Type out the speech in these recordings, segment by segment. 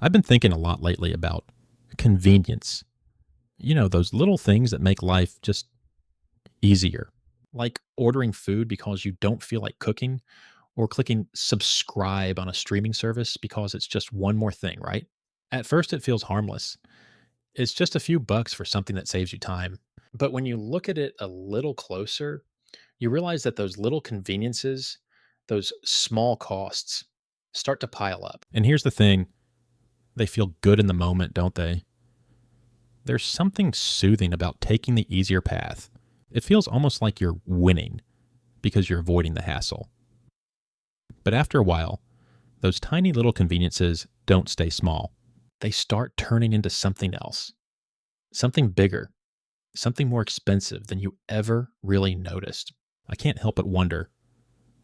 I've been thinking a lot lately about convenience. Those little things that make life just easier, like ordering food because you don't feel like cooking or clicking subscribe on a streaming service because it's just one more thing, right? At first, it feels harmless. It's just a few bucks for something that saves you time. But when you look at it a little closer, you realize that those little conveniences, those small costs, start to pile up. And here's the thing, they feel good in the moment, don't they? There's something soothing about taking the easier path. It feels almost like you're winning because you're avoiding the hassle. But after a while, those tiny little conveniences don't stay small. They start turning into something else, something bigger, something more expensive than you ever really noticed. I can't help but wonder,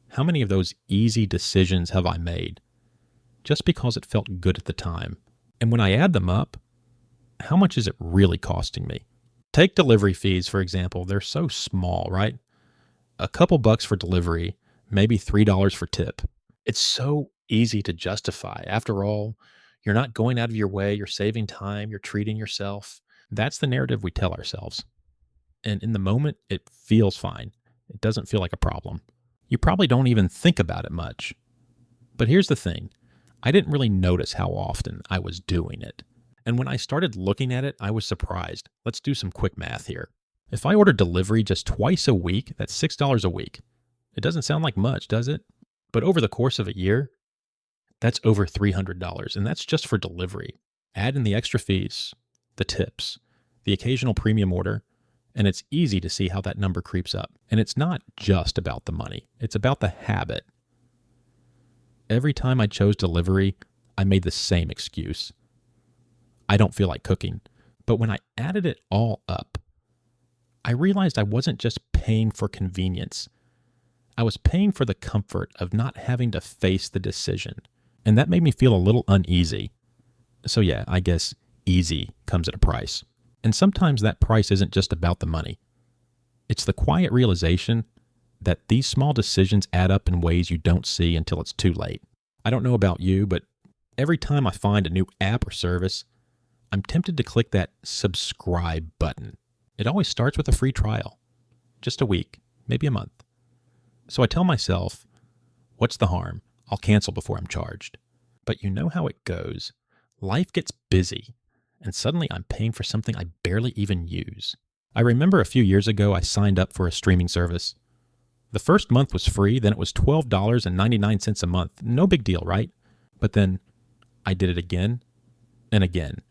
how many of those easy decisions have I made just because it felt good at the time? And when I add them up, how much is it really costing me? Take delivery fees, for example. They're so small, right? A couple bucks for delivery, maybe $3 for tip. It's so easy to justify. After all, you're not going out of your way. You're saving time. You're treating yourself. That's the narrative we tell ourselves. And in the moment, it feels fine. It doesn't feel like a problem. You probably don't even think about it much. But here's the thing. I didn't really notice how often I was doing it. And when I started looking at it, I was surprised. Let's do some quick math here. If I order delivery just twice a week, that's $6 a week. It doesn't sound like much, does it? But over the course of a year, that's over $300. And that's just for delivery. Add in the extra fees, the tips, the occasional premium order, and it's easy to see how that number creeps up. And it's not just about the money. It's about the habit. Every time I chose delivery, I made the same excuse. I don't feel like cooking. But when I added it all up, I realized I wasn't just paying for convenience. I was paying for the comfort of not having to face the decision. And that made me feel a little uneasy. So yeah, I guess easy comes at a price. And sometimes that price isn't just about the money. It's the quiet realization that these small decisions add up in ways you don't see until it's too late. I don't know about you, but every time I find a new app or service, I'm tempted to click that subscribe button. It always starts with a free trial. Just a week, maybe a month. So I tell myself, what's the harm? I'll cancel before I'm charged. But you know how it goes. Life gets busy, and suddenly I'm paying for something I barely even use. I remember a few years ago I signed up for a streaming service. The first month was free, then it was $12.99 a month. No big deal, right? But then I did it again and again.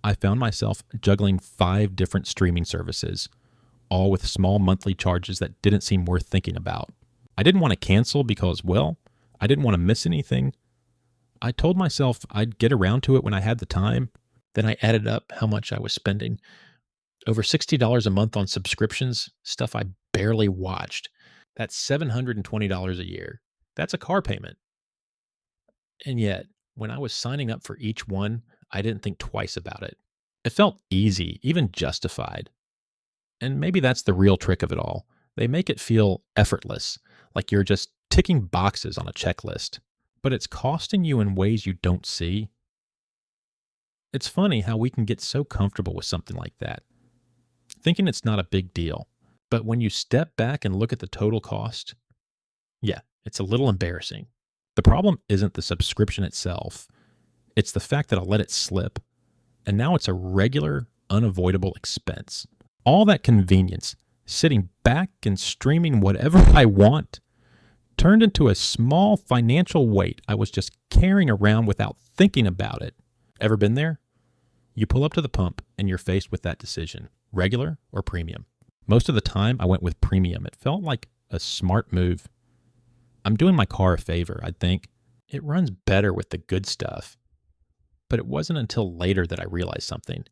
I found myself juggling 5 different streaming services, all with small monthly charges that didn't seem worth thinking about. I didn't want to cancel because, well, I didn't want to miss anything. I told myself I'd get around to it when I had the time. Then I added up how much I was spending. Over $60 a month on subscriptions, stuff I barely watched. That's $720 a year. That's a car payment. And yet, when I was signing up for each one, I didn't think twice about it. It felt easy, even justified. And maybe that's the real trick of it all. They make it feel effortless, like you're just ticking boxes on a checklist. But it's costing you in ways you don't see. It's funny how we can get so comfortable with something like that, thinking it's not a big deal. But when you step back and look at the total cost, yeah, it's a little embarrassing. The problem isn't the subscription itself. It's the fact that I let it slip, and now it's a regular, unavoidable expense. All that convenience, sitting back and streaming whatever I want, turned into a small financial weight I was just carrying around without thinking about it. Ever been there? You pull up to the pump and you're faced with that decision, regular or premium. Most of the time I went with premium. It felt like a smart move. I'm doing my car a favor, I think. It runs better with the good stuff. But it wasn't until later that I realized something.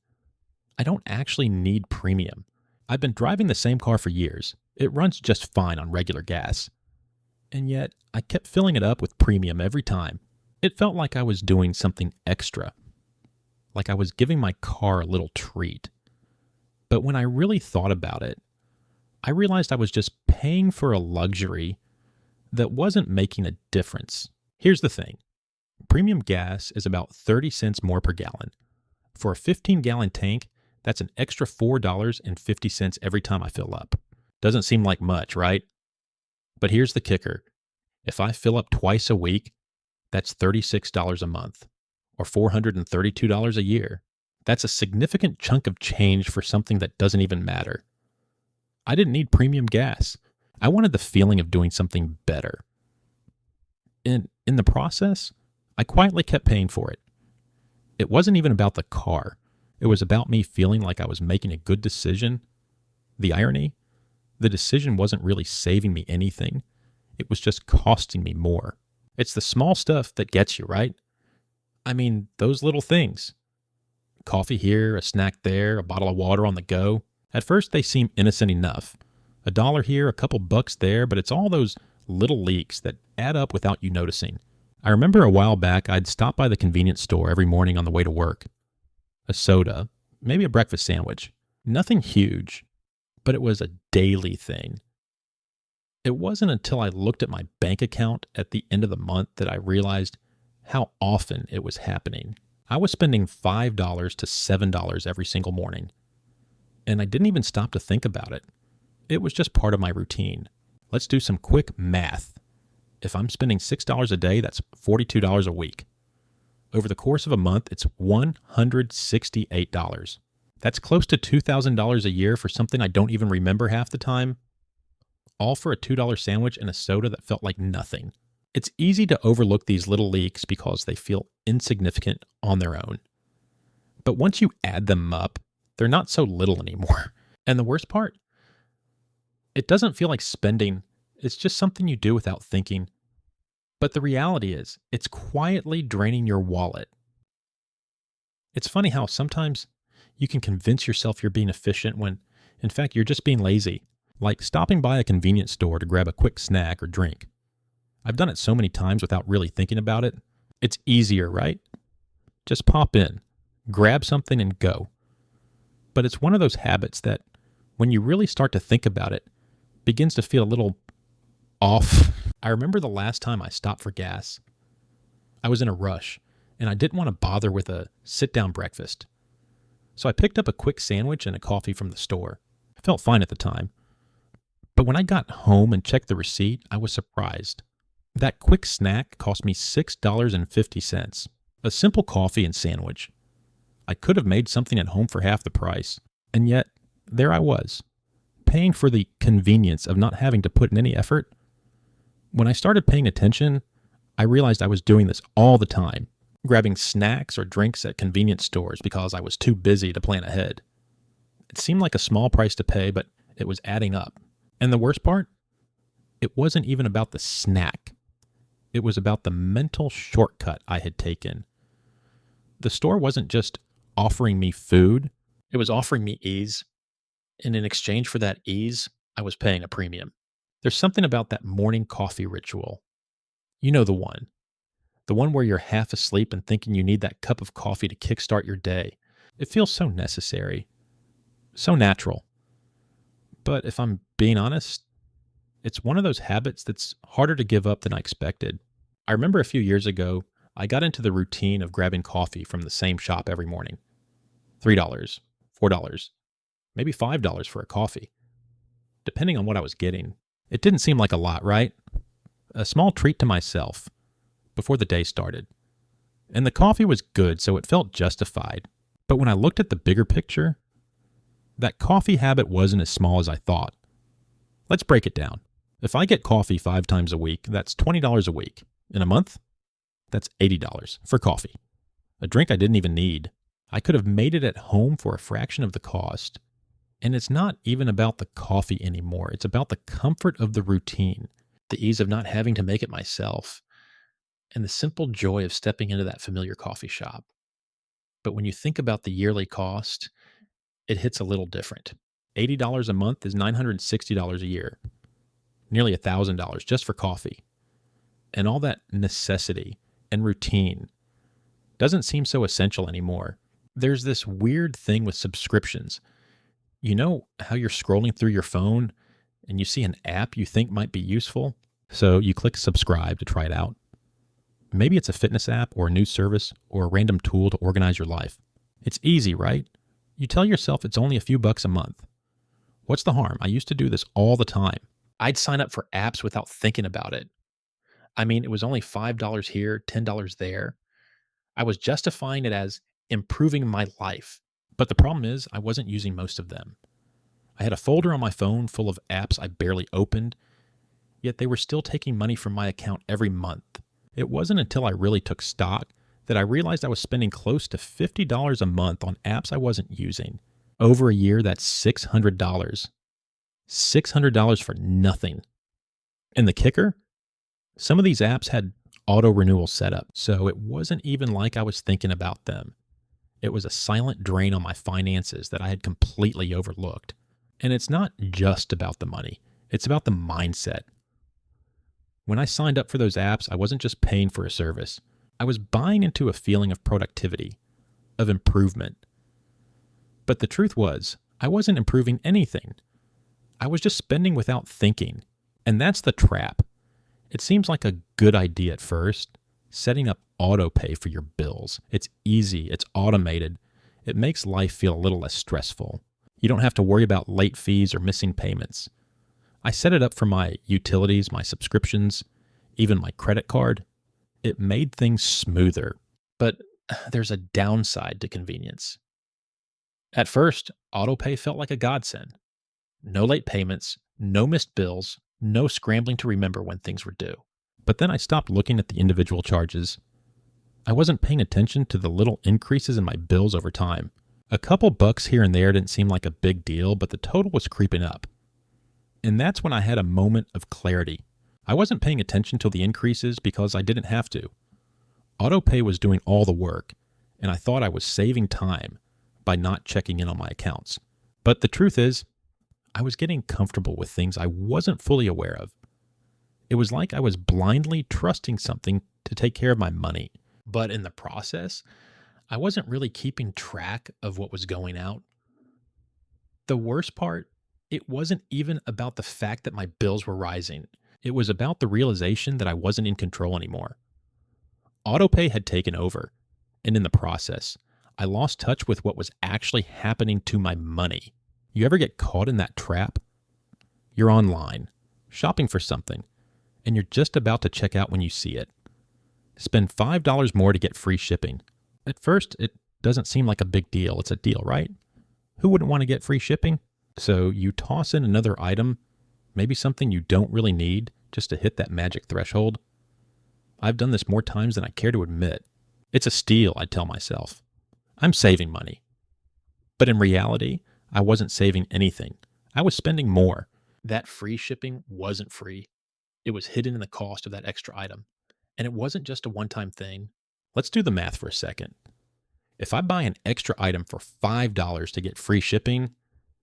I don't actually need premium. I've been driving the same car for years. It runs just fine on regular gas. And yet, I kept filling it up with premium every time. It felt like I was doing something extra. Like I was giving my car a little treat. But when I really thought about it, I realized I was just paying for a luxury that wasn't making a difference. Here's the thing. Premium gas is about 30 cents more per gallon. For a 15-gallon tank, that's an extra $4.50 every time I fill up. Doesn't seem like much, right? But here's the kicker. If I fill up twice a week, that's $36 a month, or $432 a year. That's a significant chunk of change for something that doesn't even matter. I didn't need premium gas. I wanted the feeling of doing something better. In the process, I quietly kept paying for it. It wasn't even about the car. It was about me feeling like I was making a good decision. The irony? The decision wasn't really saving me anything. It was just costing me more. It's the small stuff that gets you, right? I mean, those little things. Coffee here, a snack there, a bottle of water on the go. At first, they seem innocent enough. $1 here, a couple bucks there, but it's all those little leaks that add up without you noticing. I remember a while back, I'd stop by the convenience store every morning on the way to work. A soda, maybe a breakfast sandwich. Nothing huge, but it was a daily thing. It wasn't until I looked at my bank account at the end of the month that I realized how often it was happening. I was spending $5 to $7 every single morning. And I didn't even stop to think about it. It was just part of my routine. Let's do some quick math. If I'm spending $6 a day, that's $42 a week. Over the course of a month, it's $168. That's close to $2,000 a year for something I don't even remember half the time. All for a $2 sandwich and a soda that felt like nothing. It's easy to overlook these little leaks because they feel insignificant on their own. But once you add them up, they're not so little anymore. And the worst part? It doesn't feel like spending. It's just something you do without thinking. But the reality is, it's quietly draining your wallet. It's funny how sometimes you can convince yourself you're being efficient when, in fact, you're just being lazy. Like stopping by a convenience store to grab a quick snack or drink. I've done it so many times without really thinking about it. It's easier, right? Just pop in, grab something and go. But it's one of those habits that, when you really start to think about it, begins to feel a little off. I remember the last time I stopped for gas. I was in a rush, and I didn't want to bother with a sit-down breakfast. So I picked up a quick sandwich and a coffee from the store. I felt fine at the time. But when I got home and checked the receipt, I was surprised. That quick snack cost me $6.50. A simple coffee and sandwich. I could have made something at home for half the price. And yet, there I was, paying for the convenience of not having to put in any effort. When I started paying attention, I realized I was doing this all the time, grabbing snacks or drinks at convenience stores because I was too busy to plan ahead. It seemed like a small price to pay, but it was adding up. And the worst part? It wasn't even about the snack. It was about the mental shortcut I had taken. The store wasn't just offering me food, it was offering me ease. And in exchange for that ease, I was paying a premium. There's something about that morning coffee ritual. You know the one. The one where you're half asleep and thinking you need that cup of coffee to kickstart your day. It feels so necessary. So natural. But if I'm being honest, it's one of those habits that's harder to give up than I expected. I remember a few years ago, I got into the routine of grabbing coffee from the same shop every morning. $3, $4, maybe $5 for a coffee. Depending on what I was getting. It didn't seem like a lot, right? A small treat to myself before the day started. And the coffee was good, so it felt justified. But when I looked at the bigger picture, that coffee habit wasn't as small as I thought. Let's break it down. If I get coffee 5 times a week, that's $20 a week. In a month, that's $80 for coffee. A drink I didn't even need. I could have made it at home for a fraction of the cost. And it's not even about the coffee anymore. It's about the comfort of the routine, the ease of not having to make it myself, and the simple joy of stepping into that familiar coffee shop. But when you think about the yearly cost, it hits a little different. $80 a month is $960 a year, nearly $1,000 just for coffee. And all that necessity and routine doesn't seem so essential anymore. There's this weird thing with subscriptions. You know how you're scrolling through your phone and you see an app you think might be useful? So you click subscribe to try it out. Maybe it's a fitness app or a news service or a random tool to organize your life. It's easy, right? You tell yourself it's only a few bucks a month. What's the harm? I used to do this all the time. I'd sign up for apps without thinking about it. I mean, it was only $5 here, $10 there. I was justifying it as improving my life. But the problem is, I wasn't using most of them. I had a folder on my phone full of apps I barely opened, yet they were still taking money from my account every month. It wasn't until I really took stock that I realized I was spending close to $50 a month on apps I wasn't using. Over a year, that's $600. $600 for nothing. And the kicker? Some of these apps had auto renewal set up, so it wasn't even like I was thinking about them. It was a silent drain on my finances that I had completely overlooked. And it's not just about the money, it's about the mindset. When I signed up for those apps, I wasn't just paying for a service. I was buying into a feeling of productivity, of improvement. But the truth was, I wasn't improving anything. I was just spending without thinking. And that's the trap. It seems like a good idea at first, setting up auto pay for your bills. It's easy, it's automated. It makes life feel a little less stressful. You don't have to worry about late fees or missing payments. I set it up for my utilities, my subscriptions, even my credit card. It made things smoother. But there's a downside to convenience. At first, autopay felt like a godsend. No late payments, no missed bills, no scrambling to remember when things were due. But then I stopped looking at the individual charges. I wasn't paying attention to the little increases in my bills over time. A couple bucks here and there didn't seem like a big deal, but the total was creeping up. And that's when I had a moment of clarity. I wasn't paying attention to the increases because I didn't have to. Autopay was doing all the work, and I thought I was saving time by not checking in on my accounts. But the truth is, I was getting comfortable with things I wasn't fully aware of. It was like I was blindly trusting something to take care of my money. But in the process, I wasn't really keeping track of what was going out. The worst part, it wasn't even about the fact that my bills were rising. It was about the realization that I wasn't in control anymore. Autopay had taken over, and in the process, I lost touch with what was actually happening to my money. You ever get caught in that trap? You're online, shopping for something, and you're just about to check out when you see it. Spend $5 more to get free shipping. At first, it doesn't seem like a big deal. It's a deal, right? Who wouldn't want to get free shipping? So you toss in another item, maybe something you don't really need, just to hit that magic threshold. I've done this more times than I care to admit. It's a steal, I tell myself. I'm saving money. But in reality, I wasn't saving anything. I was spending more. That free shipping wasn't free. It was hidden in the cost of that extra item. And it wasn't just a one-time thing. Let's do the math for a second. If I buy an extra item for $5 to get free shipping,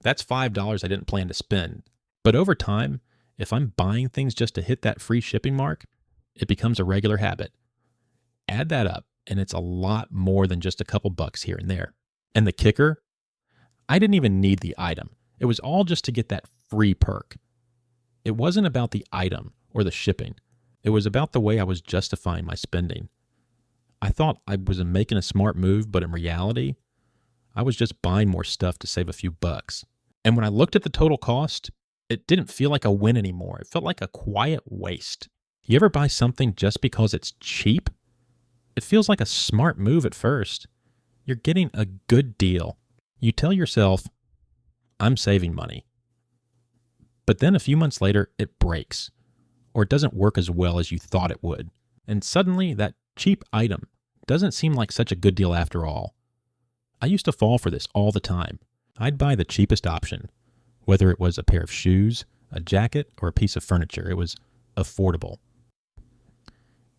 that's $5 I didn't plan to spend. But over time, if I'm buying things just to hit that free shipping mark, it becomes a regular habit. Add that up, and it's a lot more than just a couple bucks here and there. And the kicker? I didn't even need the item. It was all just to get that free perk. It wasn't about the item or the shipping. It was about the way I was justifying my spending. I thought I was making a smart move, but in reality, I was just buying more stuff to save a few bucks. And when I looked at the total cost, it didn't feel like a win anymore. It felt like a quiet waste. You ever buy something just because it's cheap? It feels like a smart move at first. You're getting a good deal. You tell yourself, I'm saving money. But then a few months later, it breaks, or it doesn't work as well as you thought it would. And suddenly, that cheap item doesn't seem like such a good deal after all. I used to fall for this all the time. I'd buy the cheapest option, whether it was a pair of shoes, a jacket, or a piece of furniture. It was affordable.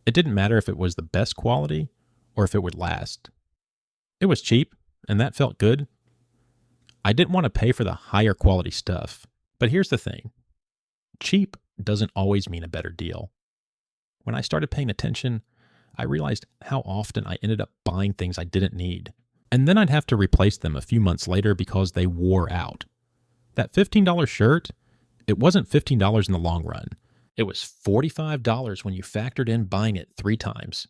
It didn't matter if it was the best quality or if it would last. It was cheap, and that felt good. I didn't want to pay for the higher quality stuff. But here's the thing. Cheap doesn't always mean a better deal. When I started paying attention, I realized how often I ended up buying things I didn't need. And then I'd have to replace them a few months later because they wore out. That $15 shirt, it wasn't $15 in the long run. It was $45 when you factored in buying it 3 times.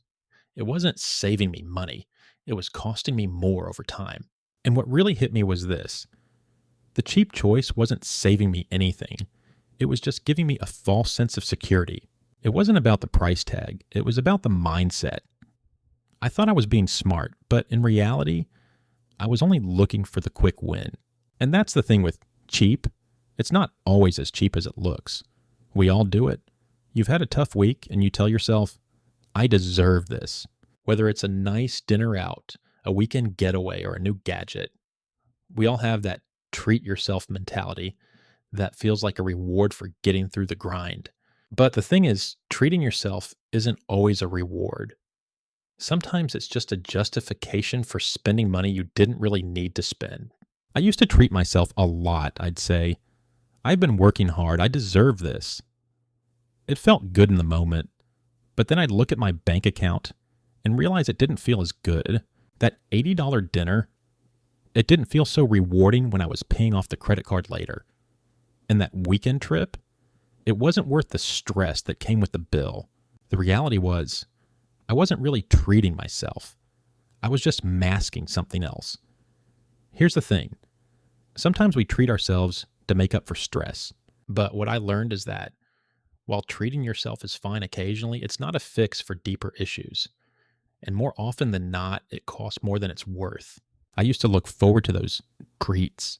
It wasn't saving me money, it was costing me more over time. And what really hit me was this: the cheap choice wasn't saving me anything, it was just giving me a false sense of security. It wasn't about the price tag, it was about the mindset. I thought I was being smart, but in reality, I was only looking for the quick win. And that's the thing with cheap. It's not always as cheap as it looks. We all do it. You've had a tough week and you tell yourself, I deserve this. Whether it's a nice dinner out, a weekend getaway, or a new gadget, we all have that treat yourself mentality that feels like a reward for getting through the grind. But the thing is, treating yourself isn't always a reward. Sometimes it's just a justification for spending money you didn't really need to spend. I used to treat myself a lot. I'd say, I've been working hard, I deserve this. It felt good in the moment, but then I'd look at my bank account and realize it didn't feel as good. That $80 dinner, it didn't feel so rewarding when I was paying off the credit card later. And that weekend trip, it wasn't worth the stress that came with the bill. The reality was, I wasn't really treating myself. I was just masking something else. Here's the thing. Sometimes we treat ourselves to make up for stress. But what I learned is that while treating yourself is fine occasionally, it's not a fix for deeper issues. And more often than not, it costs more than it's worth. I used to look forward to those treats.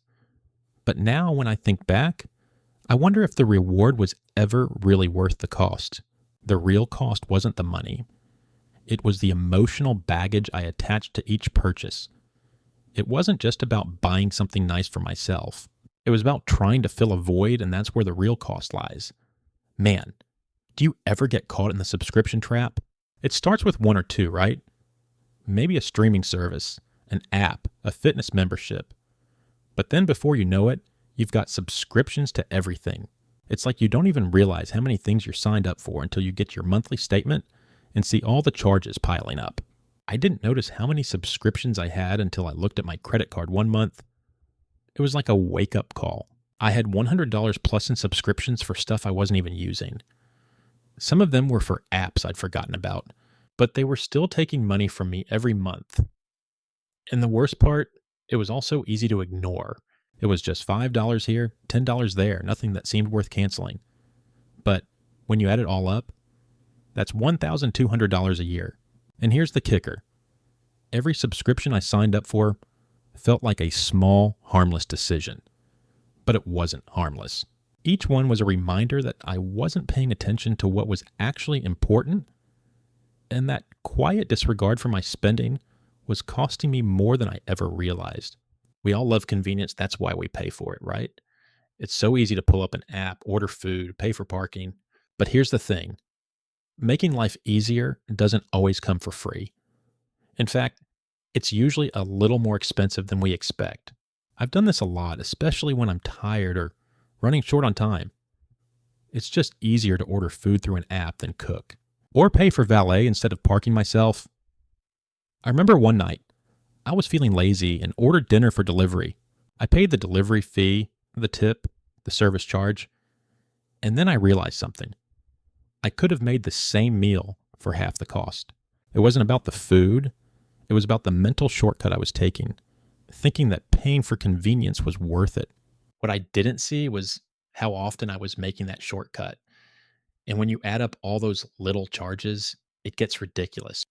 But now when I think back, I wonder if the reward was ever really worth the cost. The real cost wasn't the money. It was the emotional baggage I attached to each purchase. It wasn't just about buying something nice for myself. It was about trying to fill a void, and that's where the real cost lies. Man, do you ever get caught in the subscription trap? It starts with one or two, right? Maybe a streaming service, an app, a fitness membership. But then before you know it, you've got subscriptions to everything. It's like you don't even realize how many things you're signed up for until you get your monthly statement and see all the charges piling up. I didn't notice how many subscriptions I had until I looked at my credit card one month. It was like a wake-up call. I had $100 plus in subscriptions for stuff I wasn't even using. Some of them were for apps I'd forgotten about, but they were still taking money from me every month. And the worst part, it was also easy to ignore. It was just $5 here, $10 there, nothing that seemed worth canceling. But when you add it all up, that's $1,200 a year. And here's the kicker. Every subscription I signed up for felt like a small, harmless decision. But it wasn't harmless. Each one was a reminder that I wasn't paying attention to what was actually important, and that quiet disregard for my spending was costing me more than I ever realized. We all love convenience, that's why we pay for it, right? It's so easy to pull up an app, order food, pay for parking. But here's the thing. Making life easier doesn't always come for free. In fact, it's usually a little more expensive than we expect. I've done this a lot, especially when I'm tired or running short on time. It's just easier to order food through an app than cook, or pay for valet instead of parking myself. I remember one night, I was feeling lazy and ordered dinner for delivery. I paid the delivery fee, the tip, the service charge, and then I realized something. I could have made the same meal for half the cost. It wasn't about the food, it was about the mental shortcut I was taking, thinking that paying for convenience was worth it. What I didn't see was how often I was making that shortcut. And when you add up all those little charges, it gets ridiculous.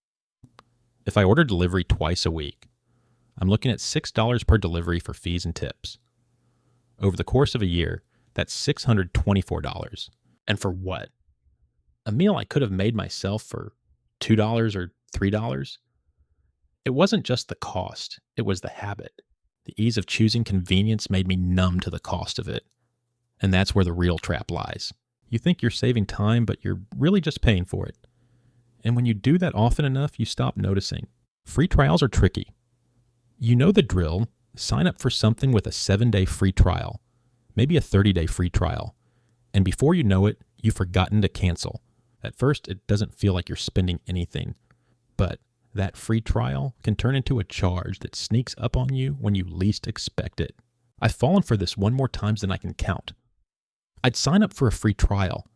If I order delivery twice a week, I'm looking at $6 per delivery for fees and tips. Over the course of a year, that's $624. And for what? A meal I could have made myself for $2 or $3. It wasn't just the cost, it was the habit. The ease of choosing convenience made me numb to the cost of it. And that's where the real trap lies. You think you're saving time, but you're really just paying for it. And when you do that often enough, you stop noticing. Free trials are tricky. You know the drill. Sign up for something with a 7-day free trial, maybe a 30-day free trial. And before you know it, you've forgotten to cancel. At first, it doesn't feel like you're spending anything, but that free trial can turn into a charge that sneaks up on you when you least expect it. I've fallen for this one more times than I can count. I'd sign up for a free trial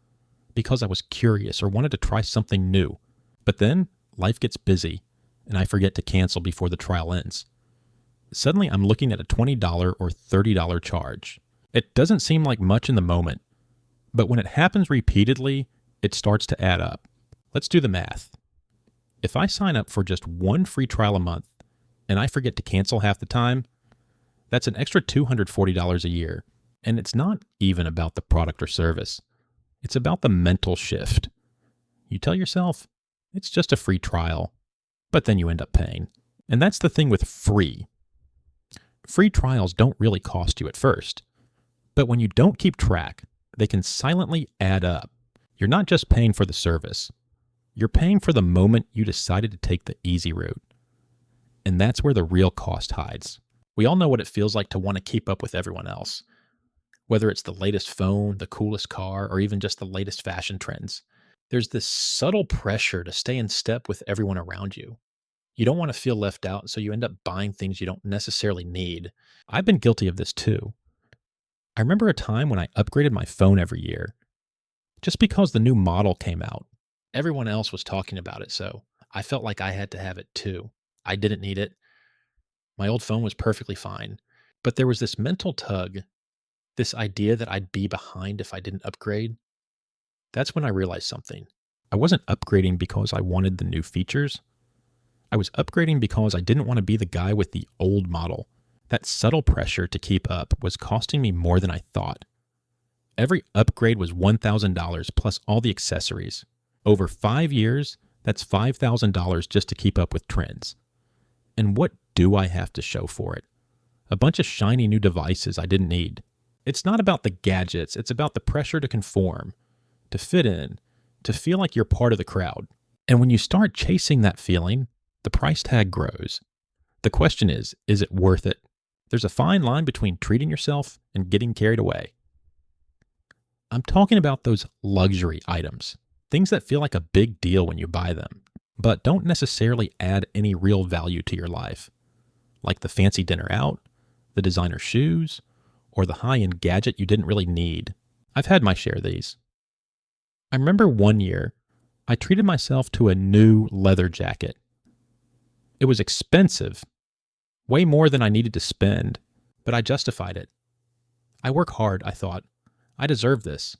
because I was curious or wanted to try something new. But then, life gets busy and I forget to cancel before the trial ends. Suddenly, I'm looking at a $20 or $30 charge. It doesn't seem like much in the moment, but when it happens repeatedly, it starts to add up. Let's do the math. If I sign up for just one free trial a month and I forget to cancel half the time, that's an extra $240 a year. And it's not even about the product or service. It's about the mental shift. You tell yourself, it's just a free trial, but then you end up paying. And that's the thing with free. Free trials don't really cost you at first, but when you don't keep track, they can silently add up. You're not just paying for the service. You're paying for the moment you decided to take the easy route. And that's where the real cost hides. We all know what it feels like to want to keep up with everyone else. Whether it's the latest phone, the coolest car, or even just the latest fashion trends. There's this subtle pressure to stay in step with everyone around you. You don't want to feel left out, so you end up buying things you don't necessarily need. I've been guilty of this too. I remember a time when I upgraded my phone every year, just because the new model came out. Everyone else was talking about it, so I felt like I had to have it too. I didn't need it. My old phone was perfectly fine, but there was this mental tug, this idea that I'd be behind if I didn't upgrade. That's when I realized something. I wasn't upgrading because I wanted the new features. I was upgrading because I didn't want to be the guy with the old model. That subtle pressure to keep up was costing me more than I thought. Every upgrade was $1,000 plus all the accessories. Over 5 years, that's $5,000 just to keep up with trends. And what do I have to show for it? A bunch of shiny new devices I didn't need. It's not about the gadgets, it's about the pressure to conform, to fit in, to feel like you're part of the crowd. And when you start chasing that feeling, the price tag grows. The question is it worth it? There's a fine line between treating yourself and getting carried away. I'm talking about those luxury items, things that feel like a big deal when you buy them, but don't necessarily add any real value to your life, like the fancy dinner out, the designer shoes, or the high-end gadget you didn't really need. I've had my share of these. I remember one year, I treated myself to a new leather jacket. It was expensive, way more than I needed to spend, but I justified it. I work hard, I thought. I deserve this.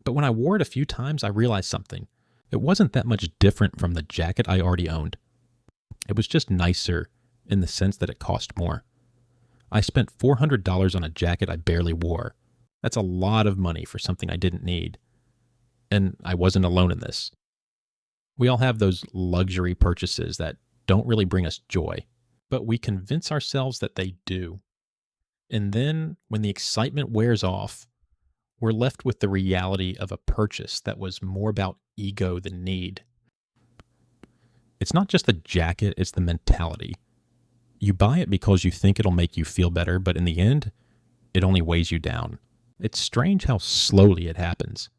But when I wore it a few times, I realized something. It wasn't that much different from the jacket I already owned. It was just nicer in the sense that it cost more. I spent $400 on a jacket I barely wore. That's a lot of money for something I didn't need. And I wasn't alone in this. We all have those luxury purchases that don't really bring us joy, but we convince ourselves that they do. And then, when the excitement wears off, we're left with the reality of a purchase that was more about ego than need. It's not just the jacket, it's the mentality. You buy it because you think it'll make you feel better, but in the end, it only weighs you down. It's strange how slowly it happens.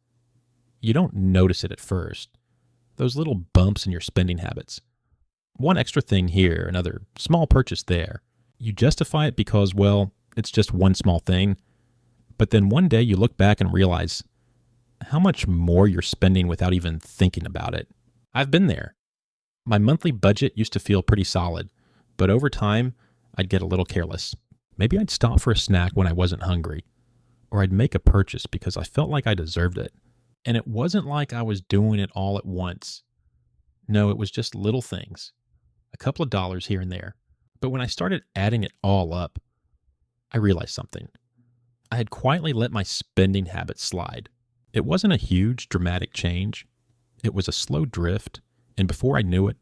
You don't notice it at first. Those little bumps in your spending habits. One extra thing here, another small purchase there. You justify it because, well, it's just one small thing. But then one day you look back and realize how much more you're spending without even thinking about it. I've been there. My monthly budget used to feel pretty solid, but over time, I'd get a little careless. Maybe I'd stop for a snack when I wasn't hungry, or I'd make a purchase because I felt like I deserved it. And it wasn't like I was doing it all at once. No, it was just little things, a couple of dollars here and there. But when I started adding it all up, I realized something. I had quietly let my spending habits slide. It wasn't a huge, dramatic change. It was a slow drift, and before I knew it,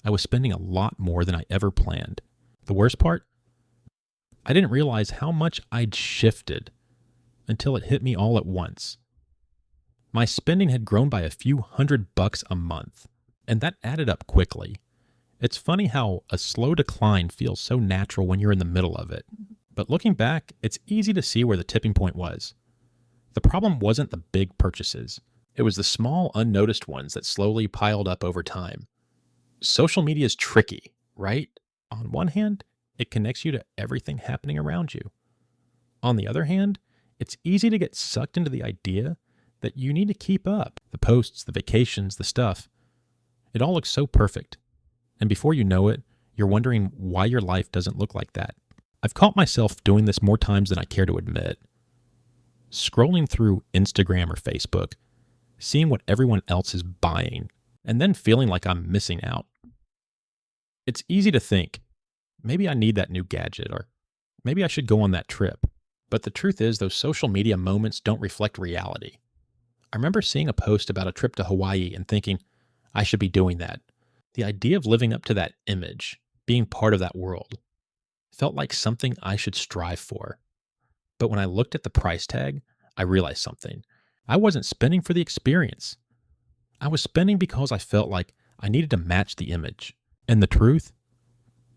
I was spending a lot more than I ever planned. The worst part? I didn't realize how much I'd shifted until it hit me all at once. My spending had grown by a few $100 a month, and that added up quickly. It's funny how a slow decline feels so natural when you're in the middle of it. But looking back, it's easy to see where the tipping point was. The problem wasn't the big purchases. It was the small, unnoticed ones that slowly piled up over time. Social media is tricky, right? On one hand, it connects you to everything happening around you. On the other hand, it's easy to get sucked into the idea that you need to keep up. The posts, the vacations, the stuff. It all looks so perfect. And before you know it, you're wondering why your life doesn't look like that. I've caught myself doing this more times than I care to admit. Scrolling through Instagram or Facebook, seeing what everyone else is buying, and then feeling like I'm missing out. It's easy to think, maybe I need that new gadget, or maybe I should go on that trip. But the truth is, those social media moments don't reflect reality. I remember seeing a post about a trip to Hawaii and thinking, I should be doing that. The idea of living up to that image, being part of that world, felt like something I should strive for. But when I looked at the price tag, I realized something. I wasn't spending for the experience. I was spending because I felt like I needed to match the image. And the truth?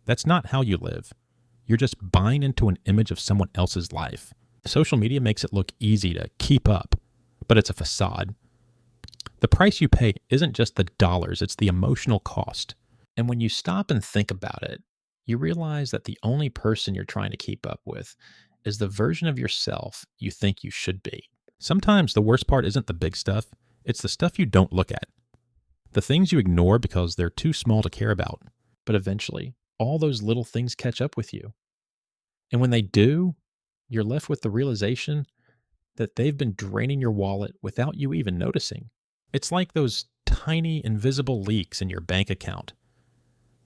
That's not how you live. You're just buying into an image of someone else's life. Social media makes it look easy to keep up, but it's a facade. The price you pay isn't just the dollars, it's the emotional cost. And when you stop and think about it, you realize that the only person you're trying to keep up with is the version of yourself you think you should be. Sometimes the worst part isn't the big stuff, it's the stuff you don't look at. The things you ignore because they're too small to care about. But eventually, all those little things catch up with you. And when they do, you're left with the realization that they've been draining your wallet without you even noticing. It's like those tiny invisible leaks in your bank account.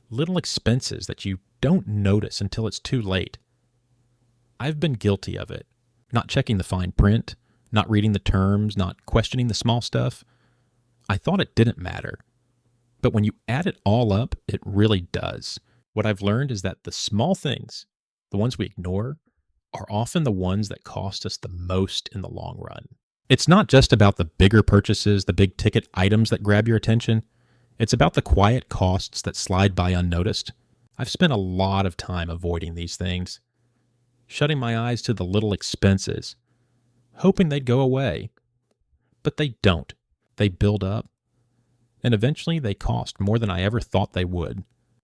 Little expenses that you don't notice until it's too late. I've been guilty of it. Not checking the fine print, not reading the terms, not questioning the small stuff. I thought it didn't matter. But when you add it all up, it really does. What I've learned is that the small things, the ones we ignore, are often the ones that cost us the most in the long run. It's not just about the bigger purchases, the big ticket items that grab your attention. It's about the quiet costs that slide by unnoticed. I've spent a lot of time avoiding these things, shutting my eyes to the little expenses, hoping they'd go away. But they don't. They build up, and eventually they cost more than I ever thought they would.